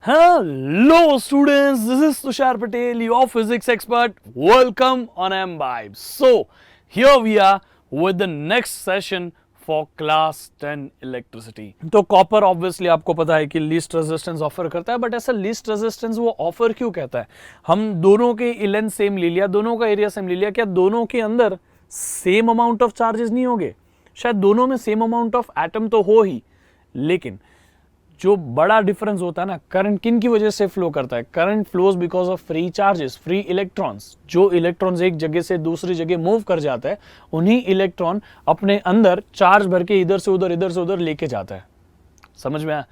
Hello students, this is Tushar Patel, your physics expert. Welcome on Embibe. So, here we are with the next session for class 10 electricity. तो copper obviously आपको पता है कि least resistance offer करता है, but ऐसा least resistance वो offer क्यों कहता है? हम दोनों के लेंथ सेम ले लिया, दोनों का एरिया सेम ले लिया, क्या दोनों के अंदर सेम अमाउंट ऑफ चार्जेस नहीं होंगे? शायद दोनों में सेम अमाउंट ऑफ एटम तो हो ही, लेकिन जो बड़ा डिफरेंस होता है ना, करंट किन की वजह से फ्लो करता है? Current flows because of free charges, free electrons. जो इलेक्ट्रॉन्स एक जगह से दूसरी जगह मूव कर जाता है, उन्हीं इलेक्ट्रॉन अपने अंदर चार्ज भर के इधर से उधर लेके जाता है। समझ में आया?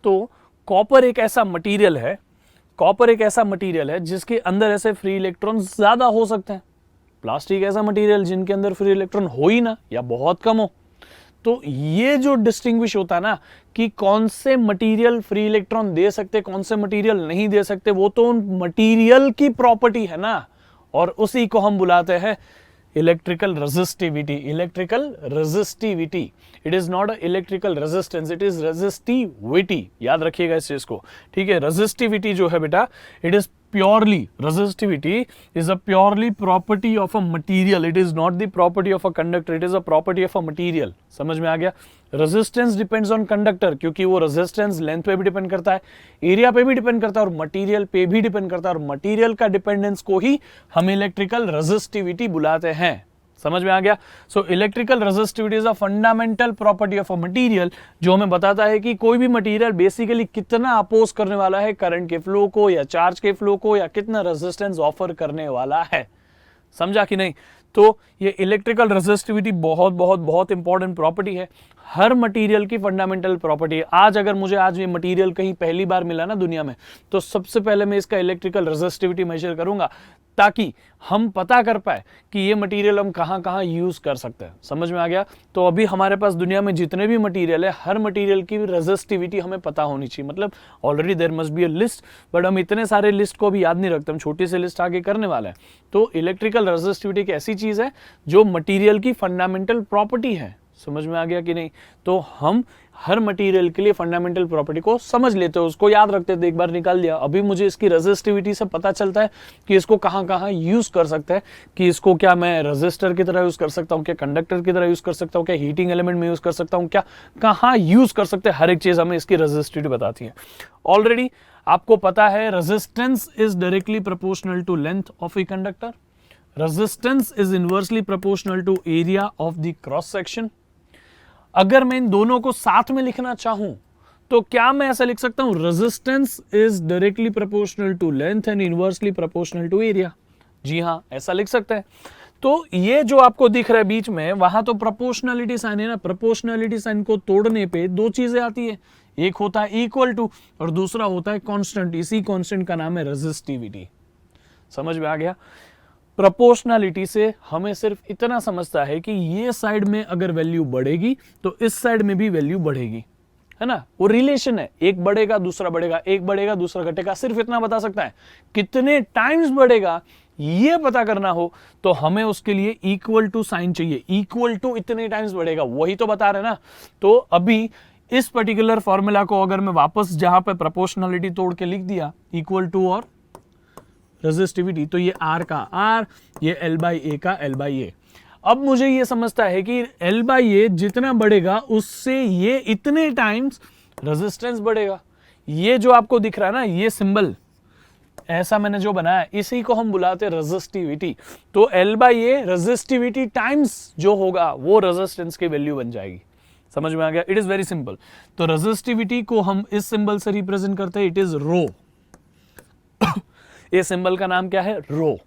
तो कॉपर एक ऐसा मटेरियल है, जिसके अंदर ऐसे फ्री इलेक्ट्रॉन ज्यादा हो सकते हैं। प्लास्टिक ऐसा मटेरियल जिनके अंदर फ्री इलेक्ट्रॉन हो ही ना, या बहुत कम हो। तो ये जो डिस्टिंग्विश होता है ना कि कौन से मटेरियल फ्री इलेक्ट्रॉन दे सकते, कौन से मटेरियल नहीं दे सकते, वो तो उन मटेरियल की प्रॉपर्टी है ना, और उसी को हम बुलाते हैं electrical resistivity. It is not a electrical resistance, it is resistivity. याद रखिएगा इस चीज को, ठीक है? रेजिस्टिविटी जो है बेटा, it is resistivity is a purely property of a material. It is not the property of a conductor, it is a property of a material. समझ में आ गया? रेजिस्टेंस डिपेंड्स ऑन कंडक्टर, क्योंकि वो रेजिस्टेंस लेंथ पे भी depend करता है, area पे भी डिपेंड करता है, और मटेरियल पे भी डिपेंड करता है, और मटेरियल का डिपेंडेंस को ही हम इलेक्ट्रिकल रेजिस्टिविटी बुलाते हैं। समझ में आ गया? So electrical resistivity is a fundamental property of a material, जो हमें बताता है कि कोई भी मटेरियल बेसिकली कितना अपोज करने वाला है करंट के फ्लो को, या चार्ज के फ्लो को, या कितना रेजिस्टेंस ऑफर करने वाला है। समझा कि नहीं? तो ये इलेक्ट्रिकल रेजिस्टिविटी बहुत इंपॉर्टेंट प्रॉपर्टी है, हर मटेरियल की फंडामेंटल प्रॉपर्टी है। आज ये मटेरियल कहीं पहली बार मिला ना दुनिया में, तो सबसे पहले मैं इसका इलेक्ट्रिकल रेजिस्टिविटी मेजर करूंगा, ताकि हम पता कर पाए कि ये मटेरियल हम कहां यूज कर सकते हैं। समझ में आ गया? तो अभी हमारे पास दुनिया में जितने भी मटेरियल है, हर मटेरियल की रेजिस्टिविटी हमें पता होनी चाहिए। मतलब already there must be a list, but हम इतने सारे लिस्ट को भी याद नहीं रखते, हम छोटी सी लिस्ट आगे करने वाले हैं। तो इलेक्ट्रिकल रेजिस्टिविटी एक ऐसी चीज है जो मटीरियल की फंडामेंटल प्रॉपर्टी है। समझ में आ गया कि नहीं? तो हम हर मटेरियल के लिए फंडामेंटल प्रॉपर्टी को समझ लेते हैं, उसको याद रखते थे, एक बार निकाल दिया। अभी मुझे इसकी रेजिस्टिविटी से पता चलता है कि इसको कहां यूज कर सकते हैं, कि इसको क्या मैं रेजिस्टर की तरह यूज कर सकता हूं, क्या कंडक्टर की तरह यूज कर सकता हूं, क्या हीटिंग एलिमेंट में यूज कर सकता हूं, क्या कहां यूज कर सकते हैं, हर एक चीज हमें इसकी रेजिस्टिविटी बताती है। ऑलरेडी आपको पता है resistance is directly proportional to length of a conductor, resistance is inversely proportional to area of the cross section. अगर मैं इन दोनों को साथ में लिखना चाहूं तो क्या मैं ऐसा लिख सकता हूं? Resistance is directly proportional to length and inversely proportional to area. जी हां, ऐसा लिख सकते हैं। तो ये जो आपको दिख रहा है बीच में, वहां तो प्रोपोर्शनलिटी साइन है ना, प्रोपोर्शनलिटी साइन को तोड़ने पे दो चीजें आती है, एक होता है इक्वल टू और दूसरा होता है कांस्टेंट। इसी कांस्टेंट का नाम है रेजिस्टिविटी। समझ में आ गया? प्रोपोर्शनलिटी से हमें सिर्फ इतना समझता है कि ये साइड में अगर वैल्यू बढ़ेगी तो इस साइड में भी वैल्यू बढ़ेगी, है ना? वो रिलेशन है, एक बढ़ेगा दूसरा बढ़ेगा, एक बढ़ेगा दूसरा घटेगा, सिर्फ इतना बता सकता है। कितने टाइम्स बढ़ेगा ये पता करना हो तो हमें उसके लिए इक्वल टू साइन चाहिए, इक्वल टू इतने टाइम्स बढ़ेगा, वही तो बता रहे ना। तो अभी इस पर्टिकुलर फॉर्मूला को अगर मैं वापस जहां पे प्रोपोर्शनलिटी तोड़ के लिख दिया, इक्वल टू और रेजिस्टिविटी, तो ये R का R, ये L/A का L/A। अब मुझे ये समझता है कि L/A जितना बढ़ेगा उससे ये इतने टाइम्स रेजिस्टेंस बढ़ेगा। ये जो आपको दिख रहा है ना, ये सिंबल ऐसा मैंने जो बनाया, इसी को हम बुलाते हैं रेजिस्टिविटी। तो L/A रेजिस्टिविटी टाइम्स जो होगा वो रेजिस्टेंस की वैल्यू बन जाएगी। समझ में आ गया? It is very simple. तो रेजिस्टिविटी को हम इस सिंबल से रिप्रेजेंट करते हैं, इट इज रो। ये सिंबल का नाम क्या है? रो।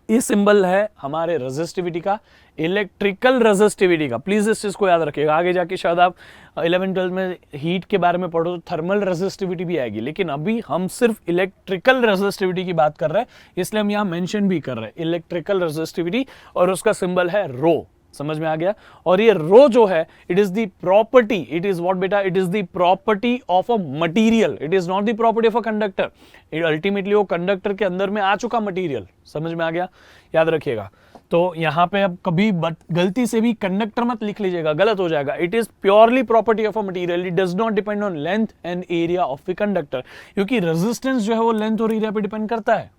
ये सिंबल है हमारे रेजिस्टिविटी का, इलेक्ट्रिकल रेजिस्टिविटी का। प्लीज इस चीज को याद रखिएगा, आगे जाके शायद आप 11-12 में हीट के बारे में पढ़ो तो थर्मल रेजिस्टिविटी भी आएगी, लेकिन अभी हम सिर्फ इलेक्ट्रिकल रेजिस्टिविटी की बात कर रहे हैं, इसलिए हम यहां मेंशन भी कर रहे हैं इलेक्ट्रिकल रेजिस्टिविटी, और उसका सिंबल है रो। समझ में आ गया? और ये रो जो है, it is the property, it is what बेटा? It is the property of a material, it is not the property of a conductor. Ultimately वो कंडक्टर के अंदर में आ चुका मटेरियल। समझ में आ गया? याद रखिएगा। तो यहाँ पे अब कभी गलती से भी कंडक्टर मत लिख लीजिएगा, गलत हो जाएगा। It is purely property of a material, it does not depend on length and area of the conductor, क्योंकि रेजिस्टेंस जो है वो लेंथ और एरिया पे डिपेंड करता है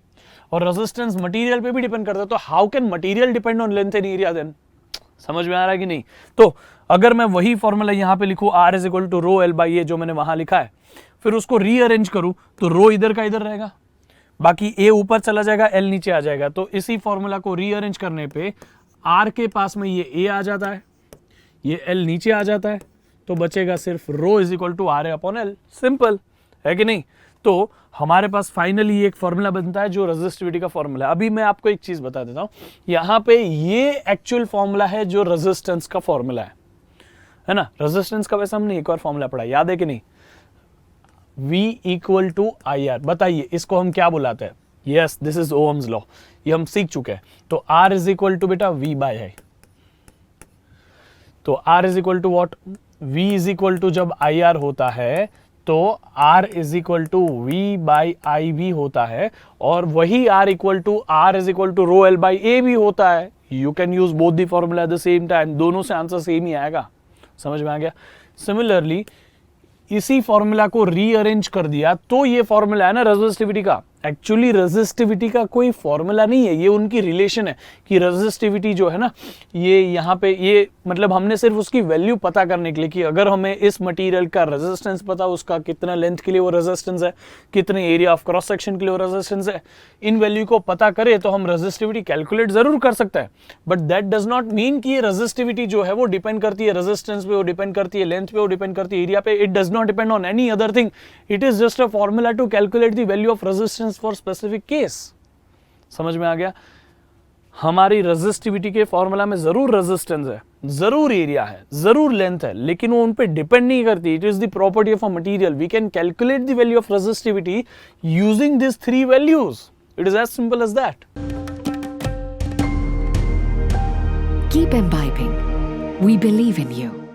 और रेजिस्टेंस मटेरियल पे भी डिपेंड करता है। तो how can material depend on length and area then? समझ में आ रहा है कि नहीं? तो अगर मैं वही फॉर्मूला यहाँ पे लिखूं R is equal to rho L by A, जो मैंने वहां लिखा है, फिर उसको रीअरेंज करूं तो रो इधर का इधर रहेगा, बाकी ए ऊपर चला जाएगा, एल नीचे आ जाएगा। तो इसी फॉर्मूला को रीअरेंज करने पे आर के पास में ये ए आ जाता है, ये एल नीचे आ जाता है, तो बचेगा सिर्फ rho is equal to R upon L. Simple है कि नहीं? तो हमारे पास फाइनली एक फॉर्मूला बनता है जो रेजिस्टिविटी का फॉर्मूला है। अभी मैं आपको एक चीज बता देता हूं, यहां पे ये एक्चुअल फॉर्मूला है जो रेजिस्टेंस का फॉर्मूला है ना? रेजिस्टेंस का वैसे हमने एक और फॉर्मूला पढ़ा, याद है कि नहीं? V equal to I R. बताइए इसको हम क्या बुलाते हैं? Yes, this is Ohm's law, ये हम सीख चुके हैं। तो R इज इक्वल टू बेटा V बाय आई। तो R is equal to what? V is equal to जब आई आर होता है तो R is equal to V by I भी होता है, और वही R equal to rho L by A भी होता है। You can use both the formula at the same time, दोनों से आंसर सेम ही आएगा। समझ में आ गया? सिमिलरली इसी फॉर्मूला को रीअरेंज कर दिया तो ये फॉर्मूला है ना रेजिस्टिविटी का। एक्चुअली रेजिस्टिविटी का कोई फॉर्मूला नहीं है, ये उनकी रिलेशन है कि रेजिस्टिविटी जो है ना, ये यहाँ पे ये मतलब हमने सिर्फ उसकी वैल्यू पता करने के लिए कि अगर हमें इस मटेरियल का रेजिस्टेंस पता, उसका कितना लेंथ के लिए वो रेजिस्टेंस है, कितने एरिया ऑफ क्रॉस सेक्शन के लिए वो रेजिस्टेंस है, इन वैल्यू को पता करें तो हम रेजिस्टिविटी कैलकुलेट जरूर कर सकते हैं। But that does not mean कि ये रेजिस्टिविटी जो है वो डिपेंड करती है रेजिस्टेंस पे, वो डिपेंड करती है लेंथ पे, वो डिपेंड करती है एरिया पे। It does not depend on any other thing, it is just a formula to calculate the value of resistance for specific case. समझ में आ गया? हमारी रेजिस्टिविटी के फॉर्मूला में जरूर रेजिस्टेंस है, जरूर एरिया है, जरूर लेंथ है, लेकिन वो उन पे डिपेंड नहीं करती। It is the property of a material. We can calculate the value of resistivity using this three values. It is as simple as that. Keep imbibing. We believe in you.